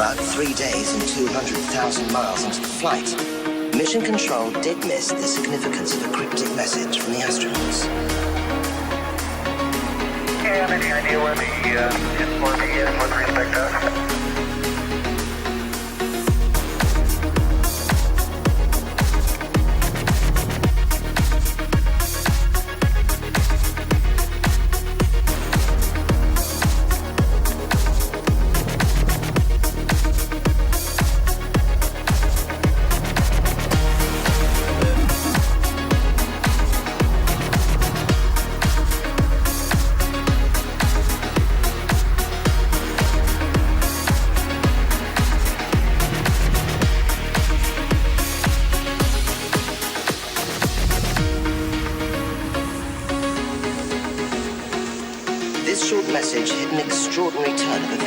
About 3 days and 200,000 miles into the flight, Mission Control did miss the significance of a cryptic message from the astronauts. Yeah, any idea where the difficulty is with respect to us? This short message hit an extraordinary turn of